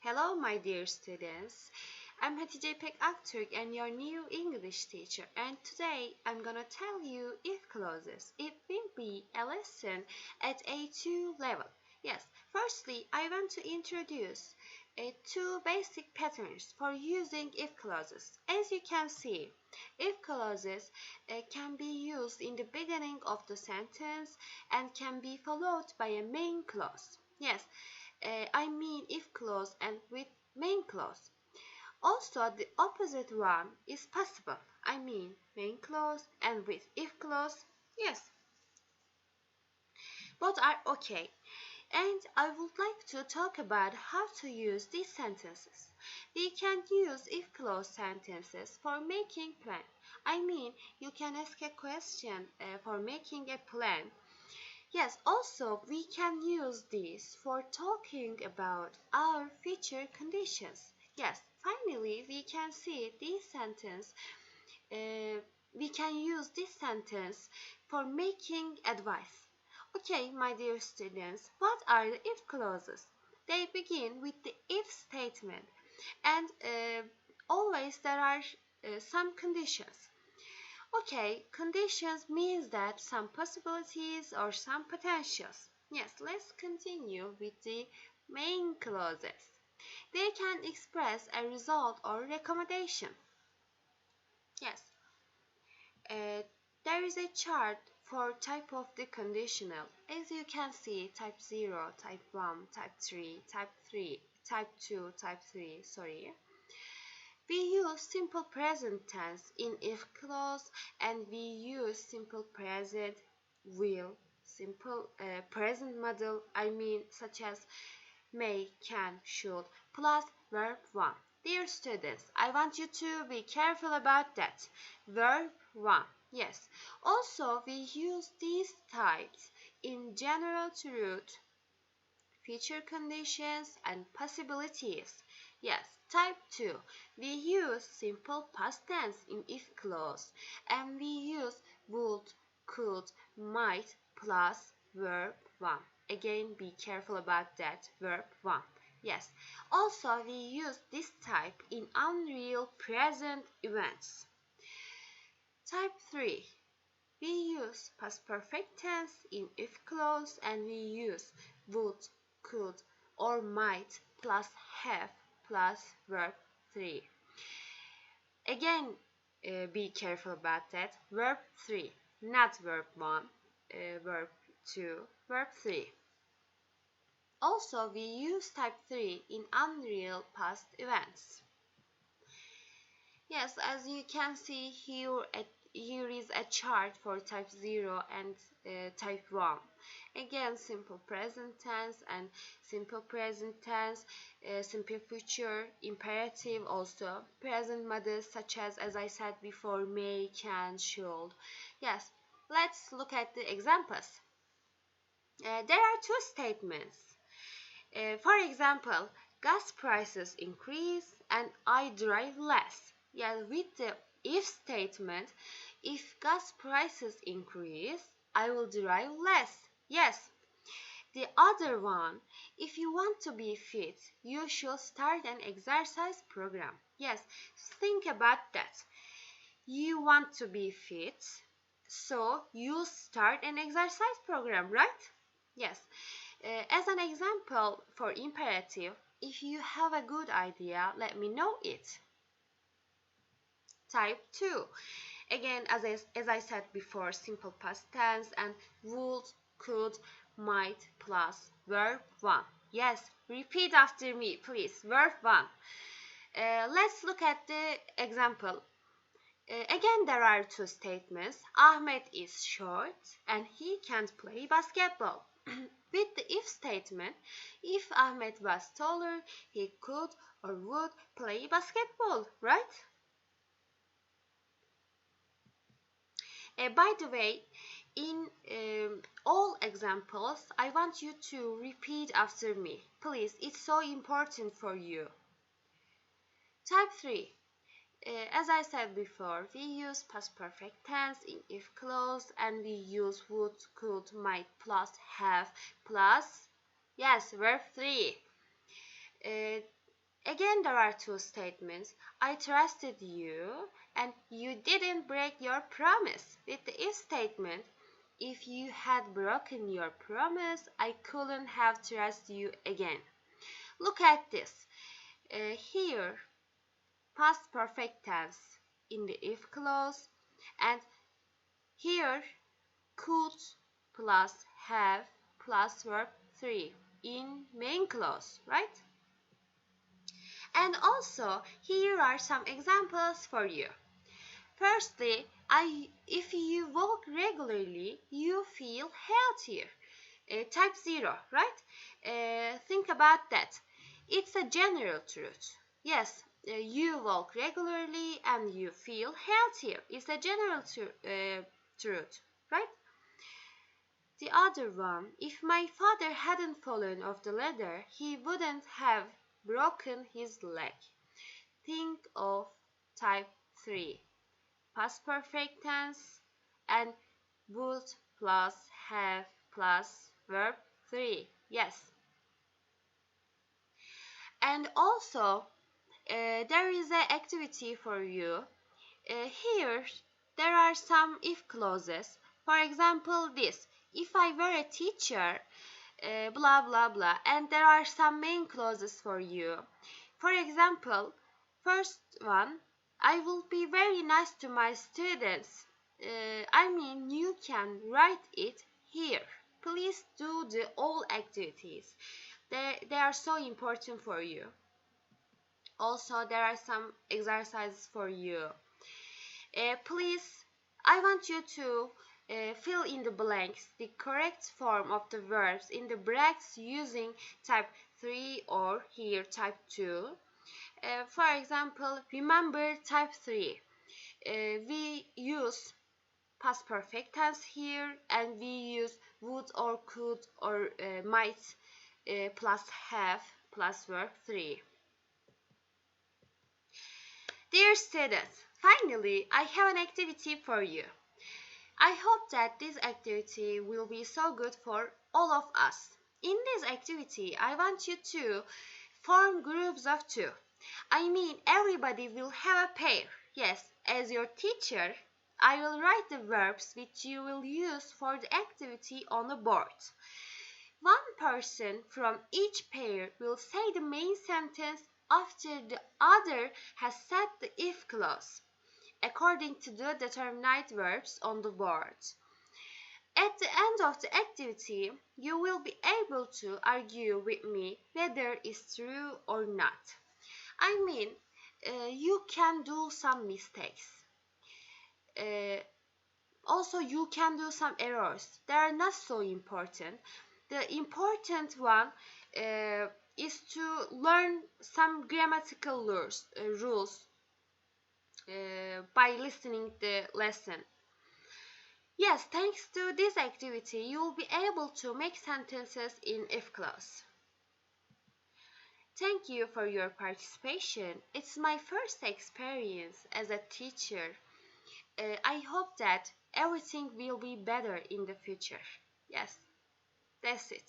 Hello, my dear students. I'm İpek and your new English teacher. And today I'm gonna tell you if clauses. It will be a lesson at A2 level. Yes, firstly, I want to introduce two basic patterns for using if clauses. As you can see, if clauses can be used in the beginning of the sentence and can be followed by a main clause. Yes, I mean if clause and with main clause. Also, the opposite one is possible. I mean main clause and with if clause. Yes, both are okay. And I would like to talk about how to use these sentences. We can use if clause sentences for making plan. I mean, you can ask a question for making a plan. Yes, also we can use this for talking about our future conditions. Yes, finally we can see this sentence. We can use this sentence for making advice. Okay, my dear students, what are the if clauses? They begin with the if statement, and always there are some conditions. Okay, conditions means that some possibilities or some potentials. Yes, let's continue with the main clauses. They can express a result or recommendation. Yes, uh, there is a chart for type of the conditional. As you can see, type 0, type 1, type 3, type 3, type 2, type 3, sorry. We use simple present tense in if clause, and we use simple present, will, simple present model, such as may, can, should, plus verb 1. Dear students, I want you to be careful about that. Verb 1. Yes. Also, we use these types in general truth, future conditions, and possibilities. Yes, type 2. We use simple past tense in if clause, and we use would, could, might plus verb 1. Again, be careful about that, verb 1. Yes, also we use this type in unreal present events. Type 3. We use past perfect tense in if clause, and we use would, could, or might plus have plus verb 3. Again, be careful about that. Verb 3, not verb 1, verb 2, verb 3. Also, we use type 3 in unreal past events. Yes, as you can see here, here is a chart for type 0 and type 1. Again, simple present tense and simple present tense, simple future, imperative also, present models such as I said before, may, can, should. Yes, let's look at the examples. There are two statements. For example, gas prices increase and I drive less. Yeah, with the if statement, if gas prices increase, I will drive less. Yes. The other one, if you want to be fit, you should start an exercise program. Yes, think about that. You want to be fit, so you start an exercise program, right? Yes. As an example for imperative, if you have a good idea, let me know it. Type 2. Again, as I said before, simple past tense and would, could, might plus verb 1. Yes, repeat after me, please. Verb 1. Let's look at the example. Again, there are two statements. Ahmed is short and he can't play basketball. With the if statement, if Ahmed was taller, he could or would play basketball, right? By the way, in all examples, I want you to repeat after me. Please, it's so important for you. Type 3. As I said before, we use past perfect tense in if clause, and we use would, could, might plus have plus, yes, verb 3. Again, there are two statements. I trusted you and you didn't break your promise. With the if statement, if you had broken your promise, I couldn't have trusted you again. Look at this. Here, past perfect tense in the if clause, and here, could plus have plus verb 3 in main clause, right? And also, here are some examples for you. Firstly, if you walk regularly, you feel healthier. Type 0, right? Think about that. It's a general truth. Yes, you walk regularly and you feel healthier. It's a general truth, right? The other one, if my father hadn't fallen off the ladder, he wouldn't have broken his leg. Think of type 3, past perfect tense, and would plus have plus verb 3. Yes. And also, there is an activity for you. Here, there are some if clauses. For example, this. If I were a teacher, blah blah blah, and there are some main clauses for you. For example, first one, I will be very nice to my students. You can write it here. Please do the all activities. They are so important for you. Also, there are some exercises for you. Please, I want you to fill in the blanks, the correct form of the verbs in the brackets using type 3 or here type 2. For example, remember type 3. We use past perfect tense here, and we use would or could or might plus have plus verb 3. Dear students, finally, I have an activity for you. I hope that this activity will be so good for all of us. In this activity, I want you to form groups of 2. Everybody will have a pair. Yes, as your teacher, I will write the verbs which you will use for the activity on the board. One person from each pair will say the main sentence after the other has said the if clause, according to the determinate verbs on the board. At the end of the activity, you will be able to argue with me whether it's true or not. You can do some mistakes. Also, you can do some errors. They are not so important. The important one is to learn some grammatical rules by listening the lesson. Yes, thanks to this activity, you will be able to make sentences in if clause. Thank you for your participation. It's my first experience as a teacher. I hope that everything will be better in the future. Yes, that's it.